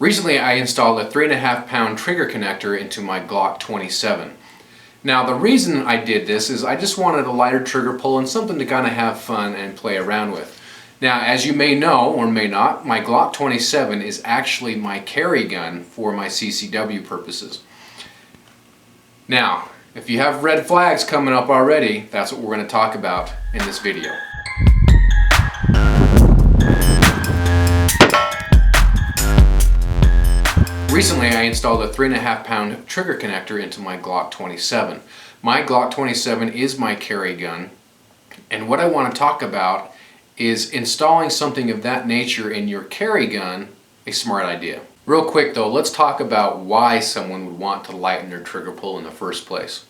Recently I installed a 3.5 pound trigger connector into my Glock 27. Now the reason I did this is I just wanted a lighter trigger pull and something to kind of have fun and play around with. Now as you may know or may not, my Glock 27 is actually my carry gun for my CCW purposes. Now if you have red flags coming up already, that's what we're going to talk about in this video. Recently I installed a 3.5 pound trigger connector into my Glock 27. My Glock 27 is my carry gun, and what I want to talk about is installing something of that nature in your carry gun a smart idea. Real quick though, let's talk about why someone would want to lighten their trigger pull in the first place.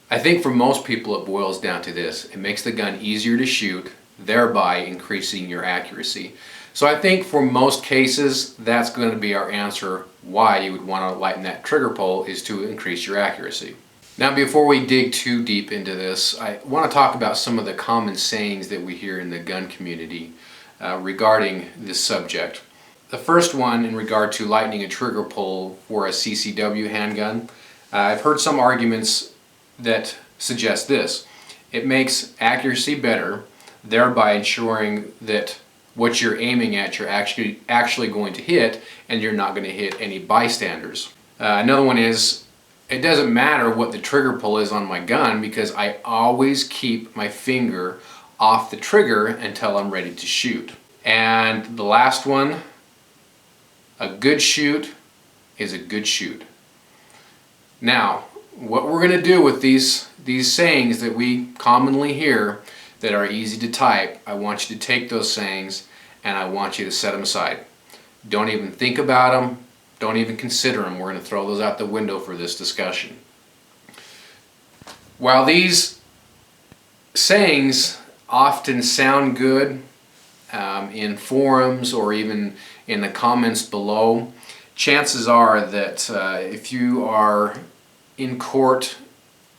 I think for most people it boils down to this: it makes the gun easier to shoot, thereby increasing your accuracy. So I think for most cases that's going to be our answer why you would want to lighten that trigger pull, is to increase your accuracy. Now before we dig too deep into this, I want to talk about some of the common sayings that we hear in the gun community regarding this subject. The first one in regard to lightening a trigger pull for a CCW handgun, I've heard some arguments that suggest this: it makes accuracy better, thereby ensuring that what you're aiming at you're actually going to hit, and you're not going to hit any bystanders. Another one is, it doesn't matter what the trigger pull is on my gun because I always keep my finger off the trigger until I'm ready to shoot. And the last one, a good shoot is a good shoot. Now, what we're going to do with these sayings that we commonly hear that are easy to type, I want you to take those sayings and I want you to set them aside. Don't even think about them. Don't even consider them. We're going to throw those out the window for this discussion. While these sayings often sound good in forums or even in the comments below, chances are that if you are in court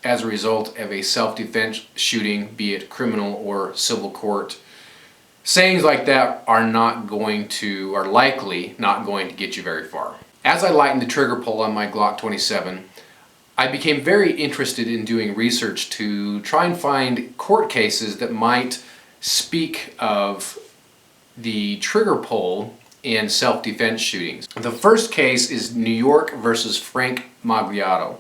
as a result of a self-defense shooting, be it criminal or civil court, sayings like that are likely not going to get you very far. As I lightened the trigger pull on my Glock 27, I became very interested in doing research to try and find court cases that might speak of the trigger pull in self-defense shootings. The first case is New York versus Frank Macchiatto.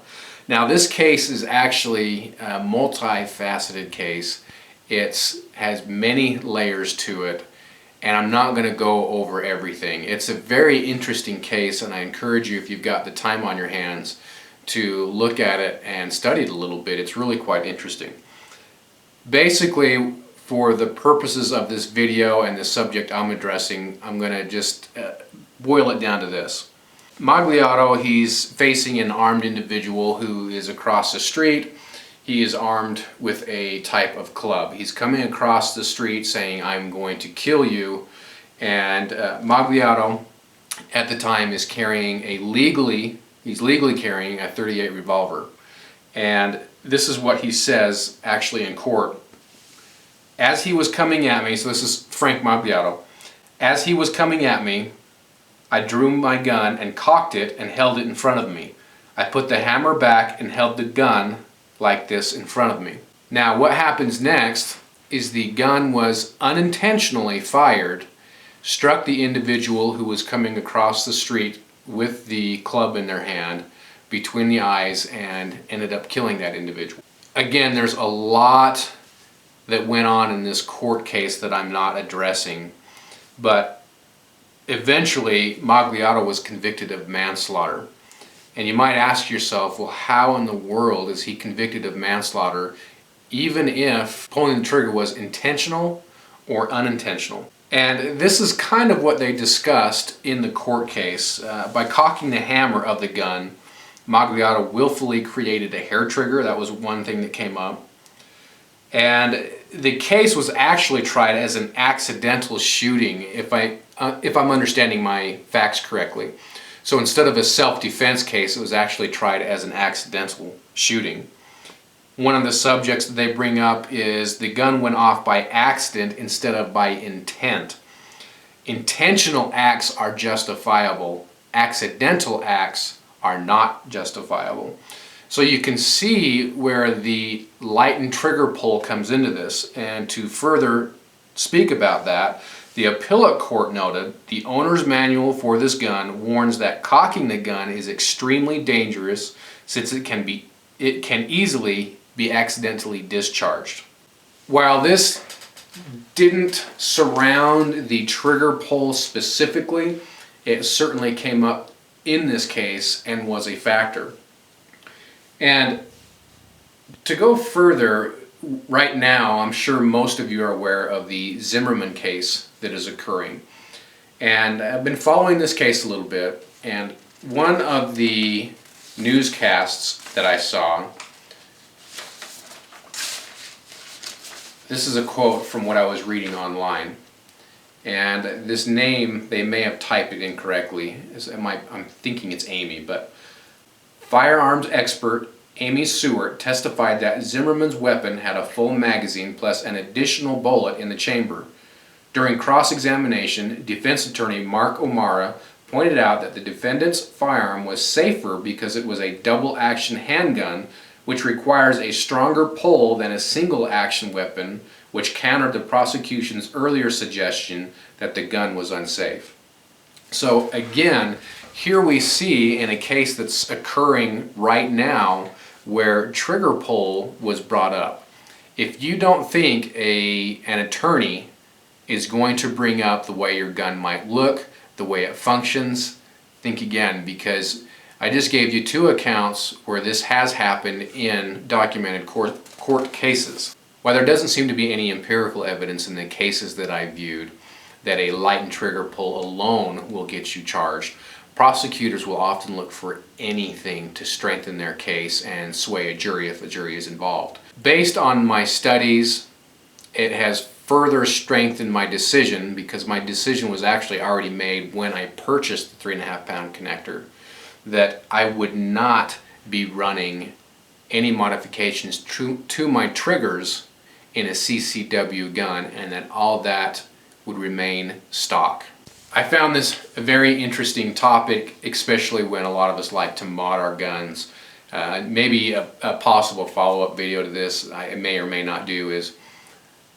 Now this case is actually a multifaceted case. It has many layers to it, and I'm not going to go over everything. It's a very interesting case, and I encourage you, if you've got the time on your hands, to look at it and study it a little bit. It's really quite interesting. Basically, for the purposes of this video and the subject I'm addressing, I'm going to just boil it down to this. Macchiatto, he's facing an armed individual who is across the street. He is armed with a type of club. He's coming across the street saying, "I'm going to kill you." And Macchiatto at the time is carrying he's legally carrying a .38 revolver. And this is what he says actually in court. As he was coming at me, so this is Frank Macchiatto, "As he was coming at me, I drew my gun and cocked it and held it in front of me. I put the hammer back and held the gun like this in front of me." Now what happens next is the gun was unintentionally fired, struck the individual who was coming across the street with the club in their hand between the eyes, and ended up killing that individual. Again, there's a lot that went on in this court case that I'm not addressing, but eventually Macchiatto was convicted of manslaughter. And you might ask yourself, well, how in the world is he convicted of manslaughter, even if pulling the trigger was intentional or unintentional? And this is kind of what they discussed in the court case. By cocking the hammer of the gun, Macchiatto willfully created a hair trigger. That was one thing that came up. And the case was actually tried as an accidental shooting, if I'm understanding my facts correctly. So instead of a self-defense case, it was actually tried as an accidental shooting. One of the subjects that they bring up is the gun went off by accident instead of by intent. Intentional acts are justifiable accidental acts are not justifiable. So you can see where the light and trigger pull comes into this. And to further speak about that, the appellate court noted the owner's manual for this gun warns that cocking the gun is extremely dangerous since it can easily be accidentally discharged. While this didn't surround the trigger pull specifically, it certainly came up in this case and was a factor. And to go further, right now, I'm sure most of you are aware of the Zimmerman case that is occurring. And I've been following this case a little bit, and one of the newscasts that I saw, this is a quote from what I was reading online. And this name, they may have typed it incorrectly. I'm thinking it's Amy, but firearms expert Amy Seward testified that Zimmerman's weapon had a full magazine plus an additional bullet in the chamber. During cross-examination, defense attorney Mark O'Mara pointed out that the defendant's firearm was safer because it was a double-action handgun, which requires a stronger pull than a single-action weapon, which countered the prosecution's earlier suggestion that the gun was unsafe. So again, here we see in a case that's occurring right now where trigger pull was brought up. If you don't think an attorney is going to bring up the way your gun might look, the way it functions, think again, because I just gave you two accounts where this has happened in documented court cases. While there doesn't seem to be any empirical evidence in the cases that I viewed that a light and trigger pull alone will get you charged, prosecutors will often look for anything to strengthen their case and sway a jury if a jury is involved. Based on my studies, it has further strengthened my decision, because my decision was actually already made when I purchased the 3.5 pound connector, that I would not be running any modifications to my triggers in a CCW gun, and that all that would remain stock. I found this a very interesting topic, especially when a lot of us like to mod our guns. Maybe a possible follow-up video to this I may or may not do is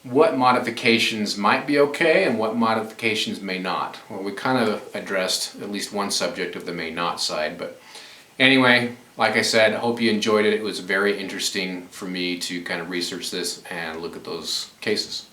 what modifications might be okay and what modifications may not. Well, we kind of addressed at least one subject of the may not side, but anyway, like I said, I hope you enjoyed it. It was very interesting for me to kind of research this and look at those cases.